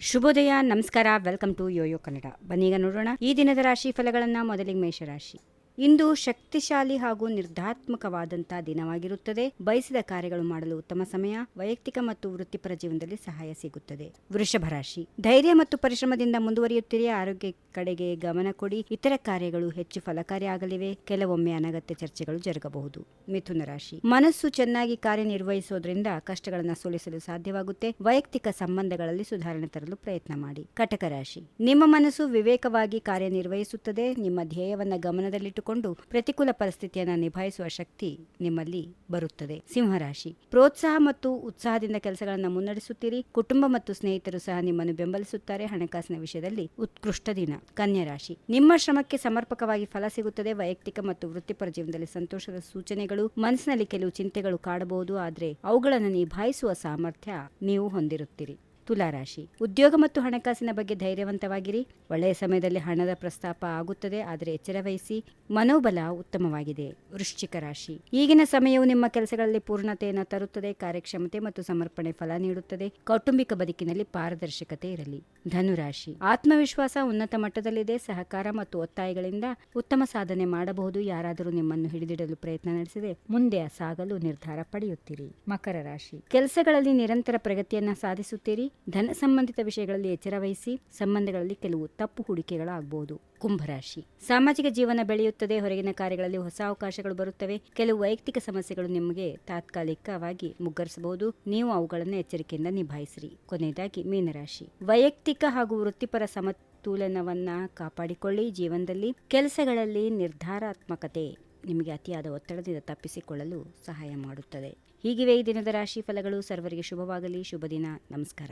ಶುಭೋದಯ, ನಮಸ್ಕಾರ, welcome to Yoyo Kannada. ಬನ್ನೀಗ ನೋಡೋಣ ಈ ದಿನದ ರಾಶಿ ಫಲಗಳನ್ನು. ಮೊದಲಿಗೆ ಮೇಷರಾಶಿ. ಇಂದು ಶಕ್ತಿಶಾಲಿ ಹಾಗೂ ನಿರ್ಧಾತ್ಮಕವಾದಂಥ ದಿನವಾಗಿರುತ್ತದೆ. ಬಯಸಿದ ಕಾರ್ಯಗಳು ಮಾಡಲು ಉತ್ತಮ ಸಮಯ. ವೈಯಕ್ತಿಕ ಮತ್ತು ವೃತ್ತಿಪರ ಜೀವನದಲ್ಲಿ ಸಹಾಯ ಸಿಗುತ್ತದೆ. ವೃಷಭ ರಾಶಿ. ಧೈರ್ಯ ಮತ್ತು ಪರಿಶ್ರಮದಿಂದ ಮುಂದುವರಿಯುತ್ತೀರಿ. ಆರೋಗ್ಯ ಕಡೆಗೆ ಗಮನ ಕೊಡಿ. ಇತರ ಕಾರ್ಯಗಳು ಹೆಚ್ಚು ಫಲಕಾರಿ ಆಗಲಿವೆ. ಕೆಲವೊಮ್ಮೆ ಅನಗತ್ಯ ಚರ್ಚೆಗಳು ಜರುಗಬಹುದು. ಮಿಥುನ ರಾಶಿ. ಮನಸ್ಸು ಚೆನ್ನಾಗಿ ಕಾರ್ಯನಿರ್ವಹಿಸೋದ್ರಿಂದ ಕಷ್ಟಗಳನ್ನು ಸೋಲಿಸಲು ಸಾಧ್ಯವಾಗುತ್ತೆ. ವೈಯಕ್ತಿಕ ಸಂಬಂಧಗಳಲ್ಲಿ ಸುಧಾರಣೆ ತರಲು ಪ್ರಯತ್ನ ಮಾಡಿ. ಕಟಕ ರಾಶಿ. ನಿಮ್ಮ ಮನಸ್ಸು ವಿವೇಕವಾಗಿ ಕಾರ್ಯನಿರ್ವಹಿಸುತ್ತದೆ. ನಿಮ್ಮ ಧ್ಯೇಯವನ್ನ ಗಮನದಲ್ಲಿಟ್ಟು ಪ್ರತಿಕೂಲ ಪರಿಸ್ಥಿತಿಯನ್ನು ನಿಭಾಯಿಸುವ ಶಕ್ತಿ ನಿಮ್ಮಲ್ಲಿ ಬರುತ್ತದೆ. ಸಿಂಹರಾಶಿ. ಪ್ರೋತ್ಸಾಹ ಮತ್ತು ಉತ್ಸಾಹದಿಂದ ಕೆಲಸಗಳನ್ನು ಮುನ್ನಡೆಸುತ್ತೀರಿ. ಕುಟುಂಬ ಮತ್ತು ಸ್ನೇಹಿತರು ಸಹ ನಿಮ್ಮನ್ನು ಬೆಂಬಲಿಸುತ್ತಾರೆ. ಹಣಕಾಸಿನ ವಿಷಯದಲ್ಲಿ ಉತ್ಕೃಷ್ಟ ದಿನ. ಕನ್ಯಾ ರಾಶಿ. ನಿಮ್ಮ ಶ್ರಮಕ್ಕೆ ಸಮರ್ಪಕವಾಗಿ ಫಲ ಸಿಗುತ್ತದೆ. ವೈಯಕ್ತಿಕ ಮತ್ತು ವೃತ್ತಿಪರ ಜೀವನದಲ್ಲಿ ಸಂತೋಷದ ಸೂಚನೆಗಳು. ಮನಸ್ಸಿನಲ್ಲಿ ಕೆಲವು ಚಿಂತೆಗಳು ಕಾಡಬಹುದು, ಆದರೆ ಅವುಗಳನ್ನು ನಿಭಾಯಿಸುವ ಸಾಮರ್ಥ್ಯ ನೀವು ಹೊಂದಿರುತ್ತೀರಿ. ತುಲಾರಾಶಿ. ಉದ್ಯೋಗ ಮತ್ತು ಹಣಕಾಸಿನ ಬಗ್ಗೆ ಧೈರ್ಯವಂತವಾಗಿರಿ. ಒಳ್ಳೆಯ ಸಮಯದಲ್ಲಿ ಹಣದ ಪ್ರಸ್ತಾಪ ಆಗುತ್ತದೆ, ಆದರೆ ಎಚ್ಚರ ವಹಿಸಿ. ಮನೋಬಲ ಉತ್ತಮವಾಗಿದೆ. ವೃಶ್ಚಿಕ ರಾಶಿ. ಈಗಿನ ಸಮಯವು ನಿಮ್ಮ ಕೆಲಸಗಳಲ್ಲಿ ಪೂರ್ಣತೆಯನ್ನು ತರುತ್ತದೆ. ಕಾರ್ಯಕ್ಷಮತೆ ಮತ್ತು ಸಮರ್ಪಣೆ ಫಲ ನೀಡುತ್ತದೆ. ಕೌಟುಂಬಿಕ ಬದುಕಿನಲ್ಲಿ ಪಾರದರ್ಶಕತೆ ಇರಲಿ. ಧನುರಾಶಿ. ಆತ್ಮವಿಶ್ವಾಸ ಉನ್ನತ ಮಟ್ಟದಲ್ಲಿದೆ. ಸಹಕಾರ ಮತ್ತು ಒತ್ತಾಯಗಳಿಂದ ಉತ್ತಮ ಸಾಧನೆ ಮಾಡಬಹುದು. ಯಾರಾದರೂ ನಿಮ್ಮನ್ನು ಹಿಡಿದಿಡಲು ಪ್ರಯತ್ನ ನಡೆಸಿದೆ, ಮುಂದೆ ಸಾಗಲು ನಿರ್ಧಾರ ಪಡೆಯುತ್ತೀರಿ. ಮಕರ ರಾಶಿ. ಕೆಲಸಗಳಲ್ಲಿ ನಿರಂತರ ಪ್ರಗತಿಯನ್ನ ಸಾಧಿಸುತ್ತೀರಿ. ಧನ ಸಂಬಂಧಿತ ವಿಷಯಗಳಲ್ಲಿ ಎಚ್ಚರ ವಹಿಸಿ. ಸಂಬಂಧಗಳಲ್ಲಿ ಕೆಲವು ತಪ್ಪು ಹೂಡಿಕೆಗಳಾಗಬಹುದು. ಕುಂಭರಾಶಿ. ಸಾಮಾಜಿಕ ಜೀವನ ಬೆಳೆಯುತ್ತದೆ. ಹೊರಗಿನ ಕಾರ್ಯಗಳಲ್ಲಿ ಹೊಸ ಅವಕಾಶಗಳು ಬರುತ್ತವೆ. ಕೆಲವು ವೈಯಕ್ತಿಕ ಸಮಸ್ಯೆಗಳು ನಿಮಗೆ ತಾತ್ಕಾಲಿಕವಾಗಿ ಮುಗ್ಗರಿಸಬಹುದು. ನೀವು ಅವುಗಳನ್ನು ಎಚ್ಚರಿಕೆಯಿಂದ ನಿಭಾಯಿಸಿರಿ. ಕೊನೆಯದಾಗಿ ಮೀನರಾಶಿ. ವೈಯಕ್ತಿಕ ಹಾಗೂ ವೃತ್ತಿಪರ ಸಮತೋಲನವನ್ನ ಕಾಪಾಡಿಕೊಳ್ಳಿ. ಜೀವನದಲ್ಲಿ ಕೆಲಸಗಳಲ್ಲಿ ನಿರ್ಧಾರಾತ್ಮಕತೆ ನಿಮಗೆ ಅತಿಯಾದ ಒತ್ತಡದಿಂದ ತಪ್ಪಿಸಿಕೊಳ್ಳಲು ಸಹಾಯ ಮಾಡುತ್ತದೆ. ಹೀಗಿವೆ ಈ ದಿನದ ರಾಶಿ ಫಲಗಳು. ಸರ್ವರಿಗೆ ಶುಭವಾಗಲಿ. ಶುಭ ದಿನ. ನಮಸ್ಕಾರ.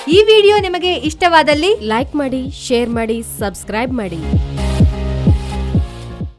ಈ ವಿಡಿಯೋ ನಿಮಗೆ ಇಷ್ಟವಾದಲ್ಲಿ ಲೈಕ್ ಮಾಡಿ, ಶೇರ್ ಮಾಡಿ, ಸಬ್ಸ್ಕ್ರೈಬ್ ಮಾಡಿ.